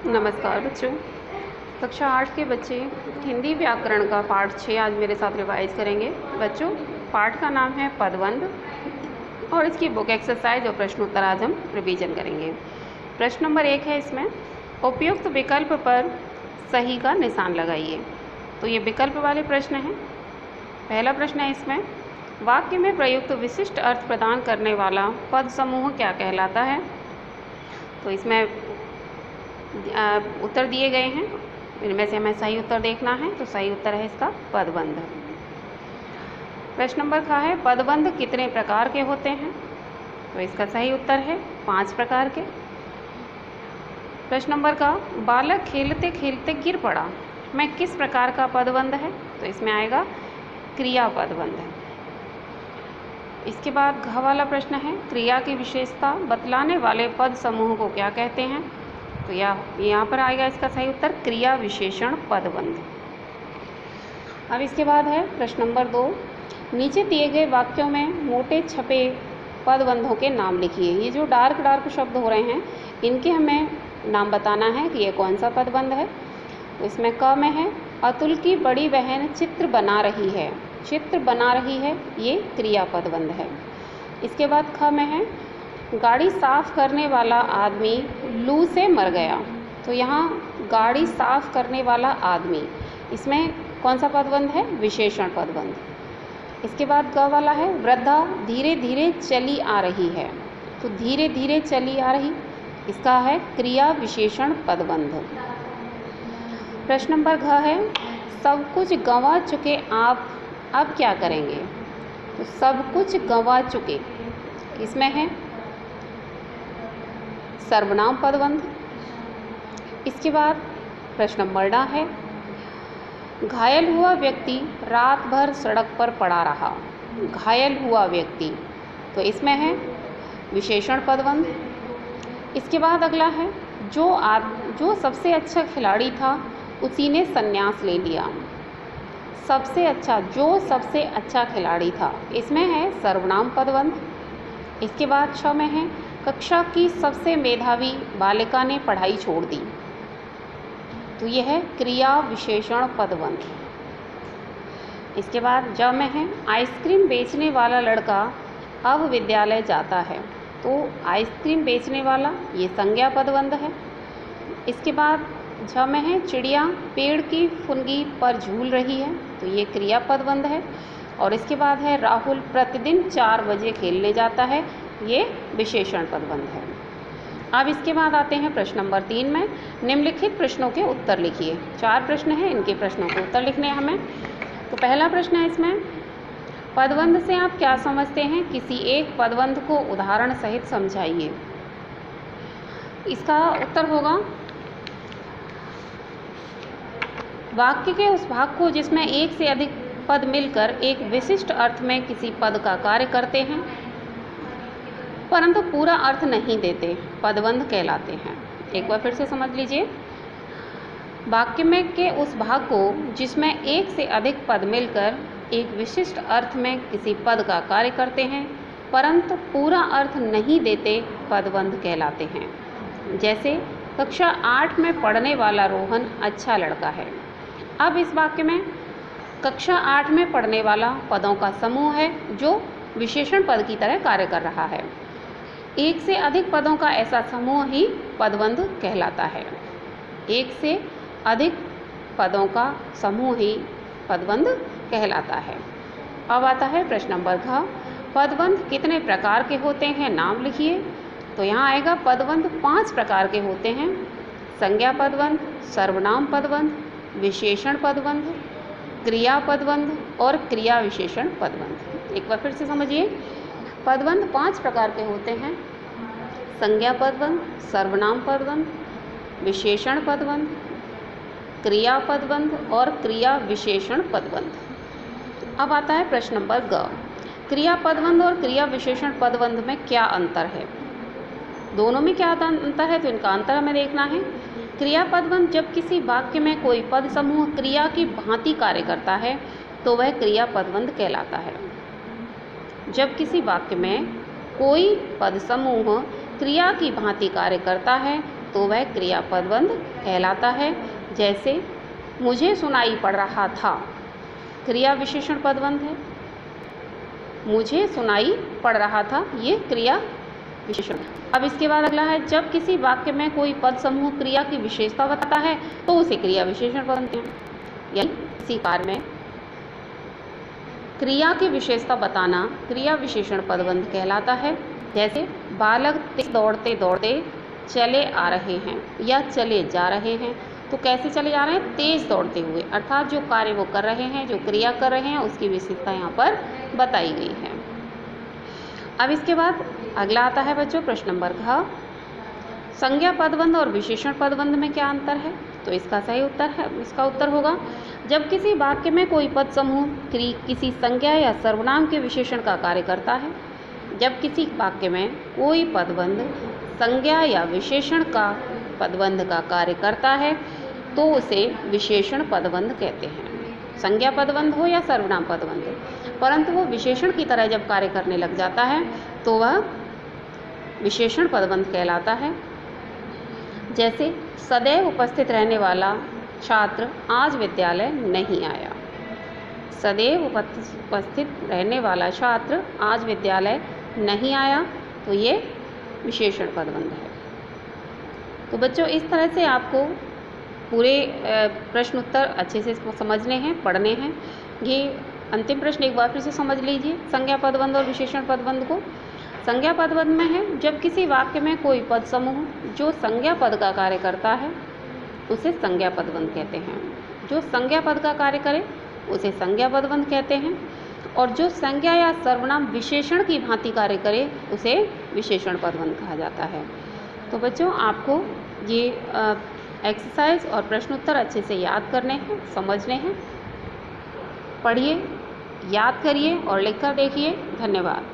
नमस्कार बच्चों। कक्षा 8 के बच्चे हिंदी व्याकरण का पाठ 6 आज मेरे साथ रिवाइज करेंगे। बच्चों, पाठ का नाम है पदबंध और इसकी बुक एक्सरसाइज और प्रश्न उत्तर आज हम रिवीजन करेंगे। प्रश्न नंबर 1 है, इसमें उपयुक्त विकल्प पर सही का निशान लगाइए। तो ये विकल्प वाले प्रश्न हैं। पहला प्रश्न है, इसमें वाक्य में प्रयुक्त विशिष्ट अर्थ प्रदान करने वाला पद समूह क्या कहलाता है। तो इसमें उत्तर दिए गए हैं, इनमें से हमें सही उत्तर देखना है। तो सही उत्तर है इसका पदबंध। प्रश्न नंबर का है, पदबंध कितने प्रकार के होते हैं। तो इसका सही उत्तर है 5 प्रकार के। प्रश्न नंबर का, बालक खेलते खेलते गिर पड़ा, मैं किस प्रकार का पदबंध है। तो इसमें आएगा क्रिया पदबंध है। इसके बाद घ वाला प्रश्न है, क्रिया की विशेषता बतलाने वाले पद समूह को क्या कहते हैं। तो यहाँ पर आएगा इसका सही उत्तर क्रिया विशेषण पदबंध। अब इसके बाद है प्रश्न नंबर 2, नीचे दिए गए वाक्यों में मोटे छपे पदबंधों के नाम लिखिए। ये जो डार्क शब्द हो रहे हैं, इनके हमें नाम बताना है कि ये कौन सा पदबंध है। तो इसमें क में है, अतुल की बड़ी बहन चित्र बना रही है। चित्र बना रही है, ये क्रिया पदबंध है। इसके बाद ख में है, गाड़ी साफ करने वाला आदमी लू से मर गया। तो यहाँ गाड़ी साफ करने वाला आदमी, इसमें कौन सा पदबंध है, विशेषण पदबंध। इसके बाद ग वाला है, वृद्धा धीरे धीरे चली आ रही है। तो धीरे धीरे चली आ रही, इसका है क्रिया विशेषण पदबंध। प्रश्न नंबर घ है, सब कुछ गंवा चुके आप अब क्या करेंगे। तो सब कुछ गंवा चुके, इसमें है सर्वनाम पदबंध। इसके बाद प्रश्न नंबर ड है, घायल हुआ व्यक्ति रात भर सड़क पर पड़ा रहा। घायल हुआ व्यक्ति, तो इसमें है विशेषण पदबंध। इसके बाद अगला है, जो सबसे अच्छा खिलाड़ी था उसी ने संन्यास ले लिया। सबसे अच्छा खिलाड़ी था, इसमें है सर्वनाम पदबंध। इसके बाद छ में है, कक्षा की सबसे मेधावी बालिका ने पढ़ाई छोड़ दी। तो यह है क्रिया विशेषण पदबंध। इसके बाद ज में है, आइसक्रीम बेचने वाला लड़का अब विद्यालय जाता है। तो आइसक्रीम बेचने वाला, ये संज्ञा पदबंध है। इसके बाद झ में है, चिड़िया पेड़ की फुनगी पर झूल रही है। तो ये क्रिया पदबंध है। और इसके बाद है, राहुल प्रतिदिन 4 बजे खेलने जाता है। ये विशेषण पदबंध है। अब इसके बाद आते हैं प्रश्न नंबर 3 में, निम्नलिखित प्रश्नों के उत्तर लिखिए। 4 प्रश्न हैं, इनके प्रश्नों के उत्तर लिखने हैं हमें। तो पहला प्रश्न है, इसमें पदबंध से आप क्या समझते हैं, किसी एक पदबंध को उदाहरण सहित समझाइए। इसका उत्तर होगा, वाक्य के उस भाग को जिसमें एक से अधिक पद मिलकर एक विशिष्ट अर्थ में किसी पद का कार्य करते हैं परंतु पूरा अर्थ नहीं देते, पदबंध कहलाते हैं। एक बार फिर से समझ लीजिए, वाक्य में के उस भाग को जिसमें एक से अधिक पद मिलकर एक विशिष्ट अर्थ में किसी पद का कार्य करते हैं परंतु पूरा अर्थ नहीं देते, पदबंध कहलाते हैं। जैसे कक्षा 8 में पढ़ने वाला रोहन अच्छा लड़का है। अब इस वाक्य में कक्षा 8 में पढ़ने वाला पदों का समूह है जो विशेषण पद की तरह कार्य कर रहा है। एक से अधिक पदों का ऐसा समूह ही पदबंध कहलाता है। एक से अधिक पदों का समूह ही पदबंध कहलाता है। अब आता है प्रश्न नंबर घ, पदबंध कितने प्रकार के होते हैं, नाम लिखिए। तो यहाँ आएगा, पदबंध 5 प्रकार के होते हैं, संज्ञा पदबंध, सर्वनाम पदबंध, विशेषण पदबंध, क्रिया पदबंध और क्रिया विशेषण पदबंध। एक बार फिर से समझिए, पदबंध 5 प्रकार के होते हैं, संज्ञा पदबंध, सर्वनाम पदबंध, विशेषण पदबंध, क्रिया पदबंध और क्रिया विशेषण पदबंध। अब आता है प्रश्न नंबर ग, क्रिया पदबंध और क्रिया विशेषण पदबंध में क्या अंतर है। दोनों में क्या अंतर है, तो इनका अंतर हमें देखना है। क्रिया पदबंध, जब किसी वाक्य में कोई पद समूह क्रिया की भांति कार्य करता है तो वह क्रिया पदबंध कहलाता है। जब किसी वाक्य में कोई पद समूह क्रिया की भांति कार्य करता है तो वह क्रियापदबंध कहलाता है। जैसे मुझे सुनाई पड़ रहा था, क्रिया विशेषण पदबंध है। मुझे सुनाई पड़ रहा था, ये क्रिया विशेषण। अब इसके बाद अगला है, जब किसी वाक्य में कोई पद समूह क्रिया की विशेषता बताता है तो उसे क्रिया विशेषण पदबंध हैं। यानी किसी कार्य में क्रिया की विशेषता बताना क्रिया विशेषण पदबंध कहलाता है। जैसे बालक तेज दौड़ते दौड़ते चले आ रहे हैं या चले जा रहे हैं। तो कैसे चले जा रहे हैं? तेज दौड़ते हुए, अर्थात जो कार्य वो कर रहे हैं, जो क्रिया कर रहे हैं, उसकी विशेषता यहाँ पर बताई गई है। अब इसके बाद अगला आता है बच्चों प्रश्न नंबर घ, संज्ञा पदबंध और विशेषण पदबंध में क्या अंतर है? तो इसका सही उत्तर है, इसका उत्तर होगा, जब किसी वाक्य में कोई पद समूह किसी संज्ञा या सर्वनाम के विशेषण का कार्य करता है, जब किसी वाक्य में कोई पदबंध संज्ञा या विशेषण का पदबंध का कार्य करता है तो उसे विशेषण पदबंध कहते हैं। संज्ञा पदबंध हो या सर्वनाम पदबंध, परंतु वो विशेषण की तरह जब कार्य करने लग जाता है तो वह विशेषण पदबंध कहलाता है। जैसे सदैव उपस्थित रहने वाला छात्र आज विद्यालय नहीं आया। सदैव उपस्थित रहने वाला छात्र आज विद्यालय नहीं आया, तो ये विशेषण पदबंध है। तो बच्चों इस तरह से आपको पूरे प्रश्न उत्तर अच्छे से समझने हैं, पढ़ने हैं। ये अंतिम प्रश्न एक बार फिर से समझ लीजिए संज्ञा पदबंध और विशेषण पदबंध को। संज्ञा पदबंध में है, जब किसी वाक्य में कोई पद समूह जो संज्ञा पद का कार्य करता है उसे संज्ञा पदबंध कहते हैं। जो संज्ञा पद का कार्य करे उसे संज्ञा पदबंध कहते हैं, और जो संज्ञा या सर्वनाम विशेषण की भांति कार्य करे उसे विशेषण पदबंध कहा जाता है। तो बच्चों आपको ये एक्सरसाइज और प्रश्न उत्तर अच्छे से याद करने हैं, समझने हैं। पढ़िए, याद करिए और लिखकर देखिए। धन्यवाद।